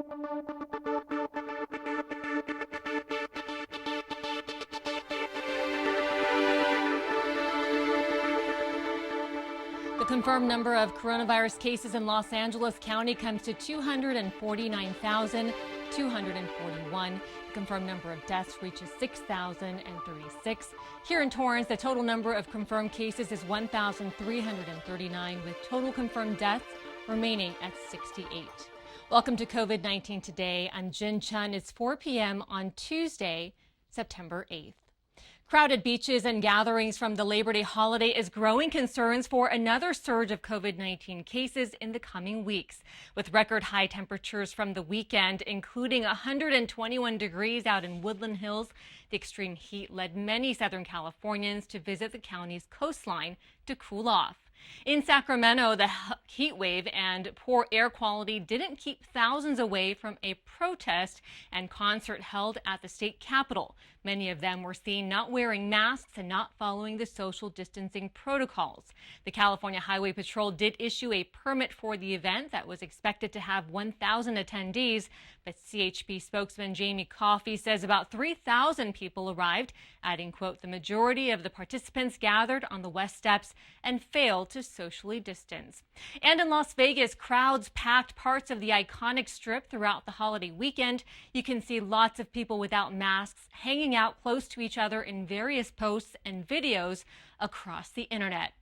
The confirmed number of coronavirus cases in Los Angeles County comes to 249,241. The confirmed number of deaths reaches 6,036. Here in Torrance, the total number of confirmed cases is 1,339, with total confirmed deaths remaining at 68. Welcome to COVID-19 Today. I'm Jin Chun. It's 4 p.m. on Tuesday, September 8th. Crowded beaches and gatherings from the Labor Day holiday is growing concerns for another surge of COVID-19 cases in the coming weeks. With record high temperatures from the weekend, including 121 degrees out in Woodland Hills, the extreme heat led many Southern Californians to visit the county's coastline to cool off. In Sacramento, the heat wave and poor air quality didn't keep thousands away from a protest and concert held at the state capitol. Many of them were seen not wearing masks and not following the social distancing protocols. The California Highway Patrol did issue a permit for the event that was expected to have 1,000 attendees, but CHP spokesman Jamie Coffey says about 3,000 people arrived, adding, quote, "The majority of the participants gathered on the west steps and failed to socially distance." And in Las Vegas, crowds packed parts of the iconic strip throughout the holiday weekend. You can see lots of people without masks hanging out close to each other in various posts and videos across the internet.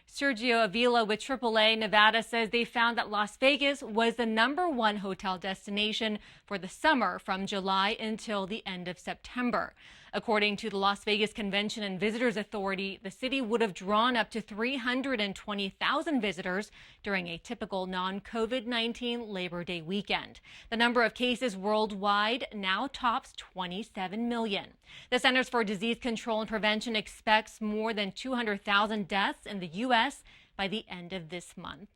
Sergio Avila with AAA Nevada says they found that Las Vegas was the #1 hotel destination for the summer from July until the end of September. According to the Las Vegas Convention and Visitors Authority, the city would have drawn up to 320,000 visitors during a typical non-COVID-19 Labor Day weekend. The number of cases worldwide now tops 27 million. The Centers for Disease Control and Prevention expects more than 200,000 deaths in the U.S. by the end of this month.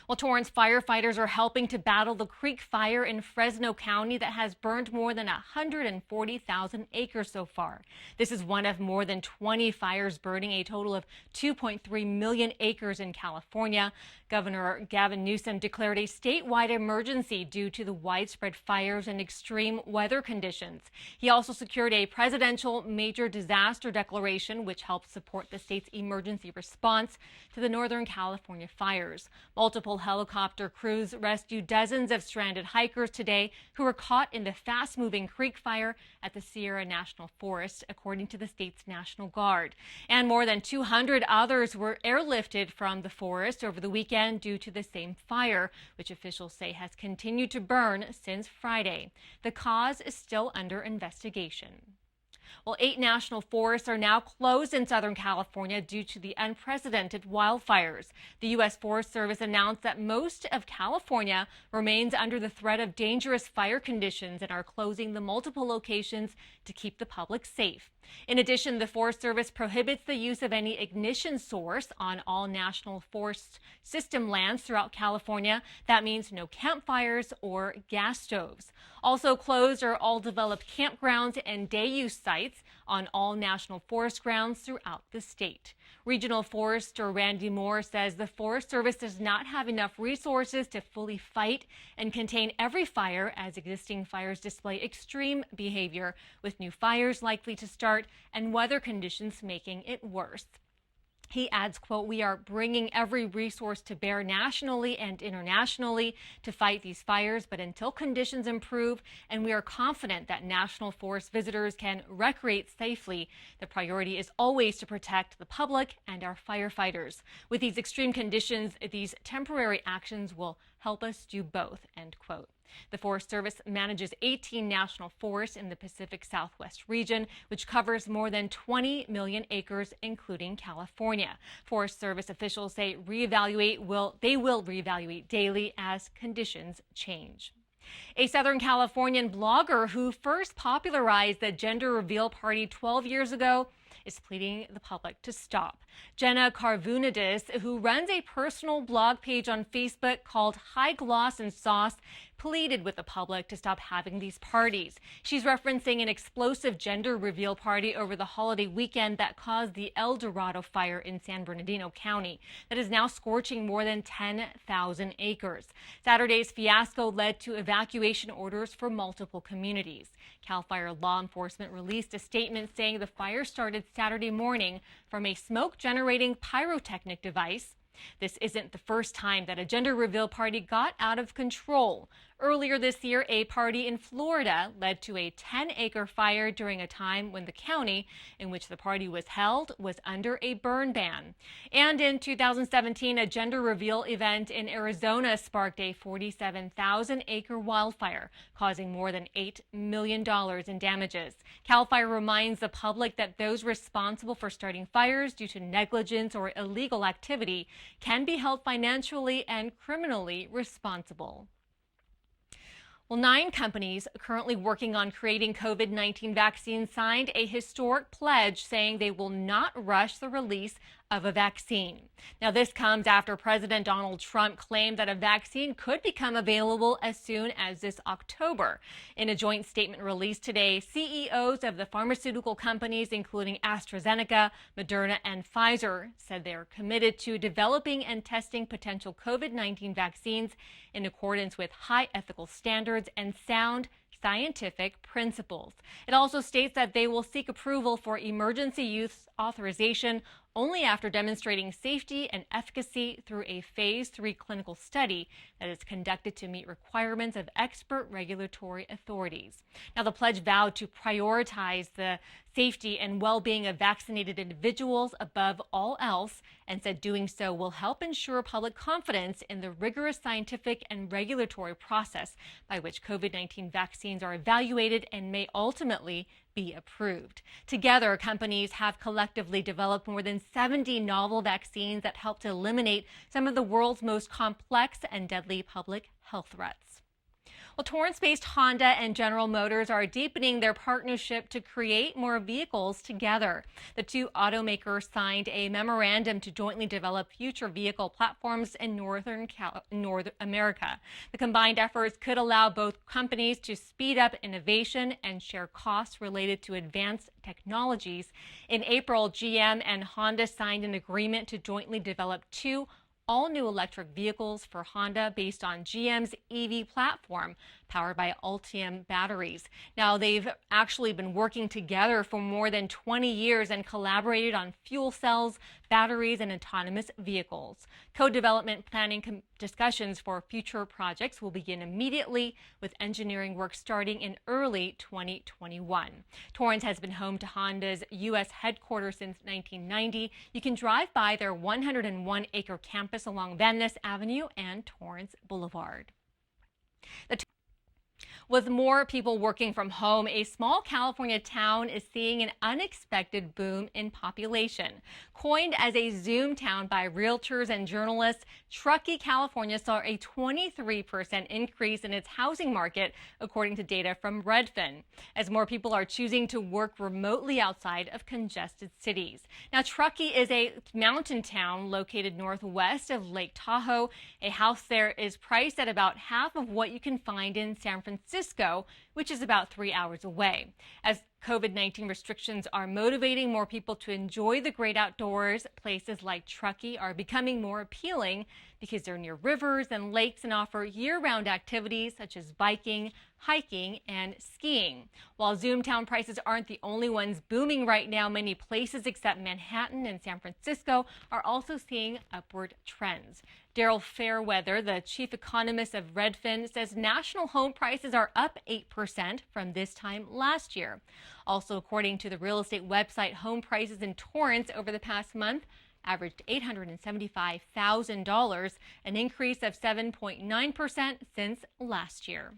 Well, Torrance firefighters are helping to battle the creek fire in Fresno County that has burned more than 140,000 acres so far. This is one of more than 20 fires burning a total of 2.3 million acres in California. Governor Gavin Newsom declared a statewide emergency due to the widespread fires and extreme weather conditions. He also secured a presidential major disaster declaration, which helps support the state's emergency response to the Northern California fires. Multiple helicopter crews rescued dozens of stranded hikers today who were caught in the fast-moving creek fire at the Sierra National Forest, according to the state's National Guard. And more than 200 others were airlifted from the forest over the weekend due to the same fire, which officials say has continued to burn since Friday. The cause is still under investigation. Well, 8 national forests are now closed in Southern California due to the unprecedented wildfires. The U.S. Forest Service announced that most of California remains under the threat of dangerous fire conditions and are closing the multiple locations to keep the public safe. In addition, the Forest Service prohibits the use of any ignition source on all National Forest System lands throughout California. That means no campfires or gas stoves. Also closed are all developed campgrounds and day-use sites on all National Forest grounds throughout the state. Regional Forester Randy Moore says the Forest Service does not have enough resources to fully fight and contain every fire, as existing fires display extreme behavior, with new fires likely to start and weather conditions making it worse. He adds, quote, "We are bringing every resource to bear nationally and internationally to fight these fires, but until conditions improve and we are confident that national forest visitors can recreate safely, the priority is always to protect the public and our firefighters. With these extreme conditions, these temporary actions will help us do both," end quote. The Forest Service manages 18 national forests in the Pacific Southwest region, which covers more than 20 million acres, including California. Forest Service officials say they will reevaluate daily as conditions change. A Southern Californian blogger who first popularized the gender reveal party 12 years ago is pleading the public to stop. Jenna Carvunidis, who runs a personal blog page on Facebook called High Gloss and Sauce, pleaded with the public to stop having these parties. She's referencing an explosive gender reveal party over the holiday weekend that caused the El Dorado fire in San Bernardino County that is now scorching more than 10,000 acres. Saturday's fiasco led to evacuation orders for multiple communities. CAL FIRE law enforcement released a statement saying the fire started Saturday morning from a smoke-generating pyrotechnic device. This isn't the first time that a gender reveal party got out of control. Earlier this year, a party in Florida led to a 10-acre fire during a time when the county in which the party was held was under a burn ban. And in 2017, a gender reveal event in Arizona sparked a 47,000-acre wildfire, causing more than $8 million in damages. CAL FIRE reminds the public that those responsible for starting fires due to negligence or illegal activity can be held financially and criminally responsible. Well, 9 companies currently working on creating COVID-19 vaccines signed a historic pledge saying they will not rush the release of a vaccine. Now, this comes after President Donald Trump claimed that a vaccine could become available as soon as this October. In a joint statement released today, CEOs of the pharmaceutical companies, including AstraZeneca, Moderna, and Pfizer, said they are committed to developing and testing potential COVID-19 vaccines in accordance with high ethical standards and sound scientific principles. It also states that they will seek approval for emergency use authorization only after demonstrating safety and efficacy through a phase 3 clinical study that is conducted to meet requirements of expert regulatory authorities. Now, the pledge vowed to prioritize the safety and well-being of vaccinated individuals above all else, and said doing so will help ensure public confidence in the rigorous scientific and regulatory process by which COVID-19 vaccines are evaluated and may ultimately be approved. Together, companies have collectively developed more than 70 novel vaccines that help to eliminate some of the world's most complex and deadly public health threats. Well, Torrance-based Honda and General Motors are deepening their partnership to create more vehicles together. The two automakers signed a memorandum to jointly develop future vehicle platforms in North America. The combined efforts could allow both companies to speed up innovation and share costs related to advanced technologies. In April, GM and Honda signed an agreement to jointly develop 2 all-new electric vehicles for Honda based on GM's EV platform powered by Ultium batteries. Now, they've actually been working together for more than 20 years and collaborated on fuel cells, batteries, and autonomous vehicles. Co-development planning discussions for future projects will begin immediately, with engineering work starting in early 2021. Torrance has been home to Honda's U.S. headquarters since 1990. You can drive by their 101-acre campus along Van Ness Avenue and Torrance Boulevard. With more people working from home, a small California town is seeing an unexpected boom in population. Coined as a Zoom town by realtors and journalists, Truckee, California saw a 23% increase in its housing market, according to data from Redfin, as more people are choosing to work remotely outside of congested cities. Now, Truckee is a mountain town located northwest of Lake Tahoe. A house there is priced at about half of what you can find in San Francisco, which is about 3 hours away. As COVID-19 restrictions are motivating more people to enjoy the great outdoors, places like Truckee are becoming more appealing because they're near rivers and lakes and offer year-round activities such as biking, hiking, and skiing. While Zoomtown prices aren't the only ones booming right now, many places except Manhattan and San Francisco are also seeing upward trends. Daryl Fairweather, the chief economist of Redfin, says national home prices are up 8% from this time last year. Also, according to the real estate website, home prices in Torrance over the past month averaged $875,000, an increase of 7.9% since last year.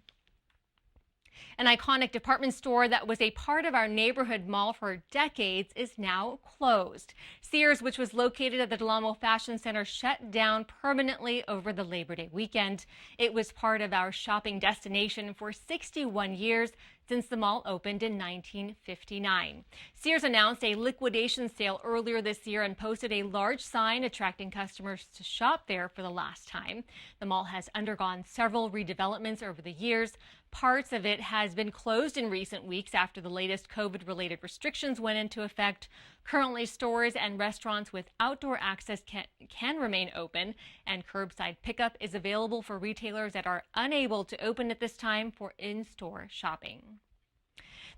An iconic department store that was a part of our neighborhood mall for decades is now closed. Sears, which was located at the Del Amo Fashion Center, shut down permanently over the Labor Day weekend. It was part of our shopping destination for 61 years. since the mall opened in 1959. Sears announced a liquidation sale earlier this year and posted a large sign attracting customers to shop there for the last time. The mall has undergone several redevelopments over the years. Parts of it has been closed in recent weeks after the latest COVID-related restrictions went into effect. Currently, stores and restaurants with outdoor access can remain open, and curbside pickup is available for retailers that are unable to open at this time for in-store shopping.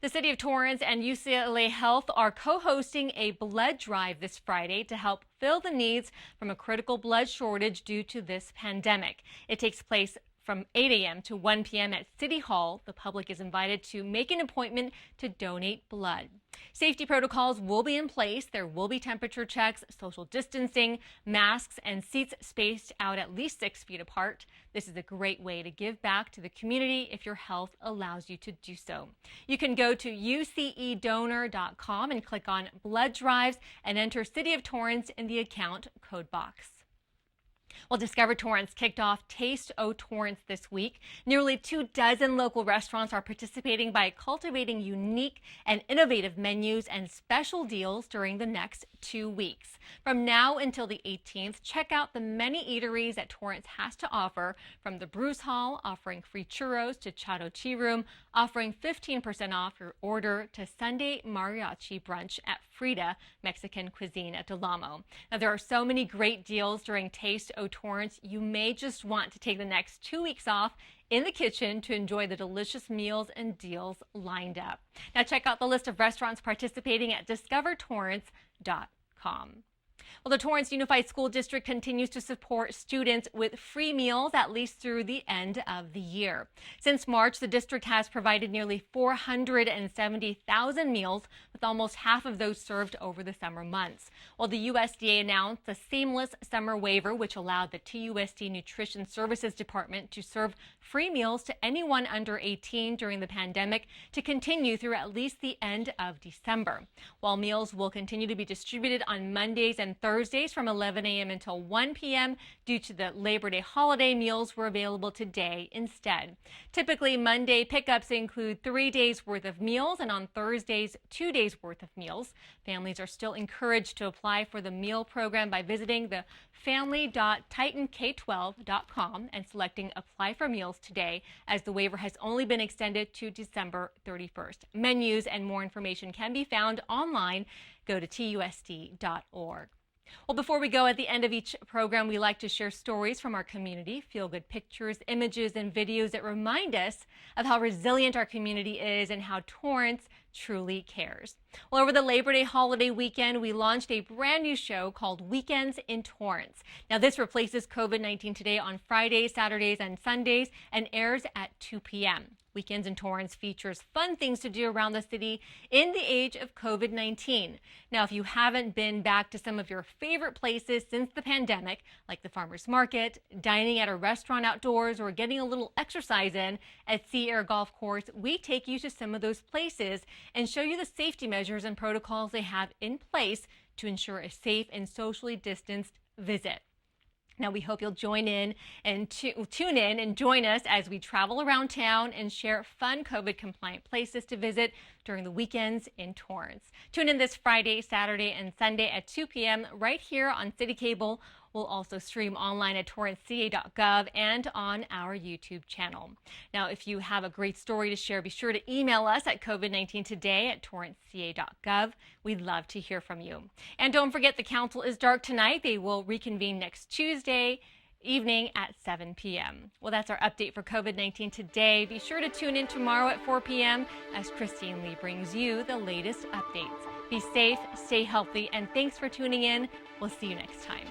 The City of Torrance and UCLA Health are co-hosting a blood drive this Friday to help fill the needs from a critical blood shortage due to this pandemic. It takes place from 8 a.m. to 1 p.m. at City Hall. The public is invited to make an appointment to donate blood. Safety protocols will be in place. There will be temperature checks, social distancing, masks, and seats spaced out at least 6 feet apart. This is a great way to give back to the community if your health allows you to do so. You can go to ucedonor.com and click on blood drives and enter City of Torrance in the account code box. Well, Discover Torrance kicked off Taste O Torrance this week. Nearly 24 local restaurants are participating by cultivating unique and innovative menus and special deals during the next 2 weeks. From now until the 18th, check out the many eateries that Torrance has to offer, from the Bruce Hall offering free churros to Chato Tea Room offering 15% off your order to Sunday mariachi brunch at Frida Mexican Cuisine at Del Amo. Now, there are so many great deals during Taste O Torrance. You may just want to take the next 2 weeks off in the kitchen to enjoy the delicious meals and deals lined up. Now, check out the list of restaurants participating at discovertorrance.com. Well, the Torrance Unified School District continues to support students with free meals at least through the end of the year. Since March, the district has provided nearly 470,000 meals, with almost half of those served over the summer months. Well, the USDA announced the seamless summer waiver, which allowed the TUSD Nutrition Services Department to serve free meals to anyone under 18 during the pandemic to continue through at least the end of December. While meals will continue to be distributed on Mondays and Thursdays from 11 a.m. until 1 p.m. due to the Labor Day holiday, meals were available today instead. Typically, Monday pickups include 3 days worth of meals, and on Thursdays, 2 days worth of meals. Families are still encouraged to apply for the meal program by visiting the family.titank12.com and selecting Apply for Meals today, as the waiver has only been extended to December 31st. Menus and more information can be found online. Go to TUSD.org. Well, before we go, at the end of each program, we like to share stories from our community, feel-good pictures, images, and videos that remind us of how resilient our community is and how Torrance truly cares. Well, over the Labor Day holiday weekend, we launched a brand new show called Weekends in Torrance. Now, this replaces COVID-19 Today on Fridays, Saturdays, and Sundays and airs at 2 p.m. Weekends in Torrance features fun things to do around the city in the age of COVID-19. Now, if you haven't been back to some of your favorite places since the pandemic, like the farmers market, dining at a restaurant outdoors, or getting a little exercise in at Sea Air Golf Course, we take you to some of those places and show you the safety measures and protocols they have in place to ensure a safe and socially distanced visit. Now, we hope you'll join in and tune in and join us as we travel around town and share fun COVID-compliant places to visit during the weekends in Torrance. Tune in this Friday, Saturday, and Sunday at 2 p.m. right here on City Cable. We'll also stream online at torranceca.gov and on our YouTube channel. Now, if you have a great story to share, be sure to email us at covid19today@torranceca.gov. We'd love to hear from you. And don't forget, the council is dark tonight. They will reconvene next Tuesday evening at 7 p.m. Well, that's our update for COVID-19 Today. Be sure to tune in tomorrow at 4 p.m. as Christine Lee brings you the latest updates. Be safe, stay healthy, and thanks for tuning in. We'll see you next time.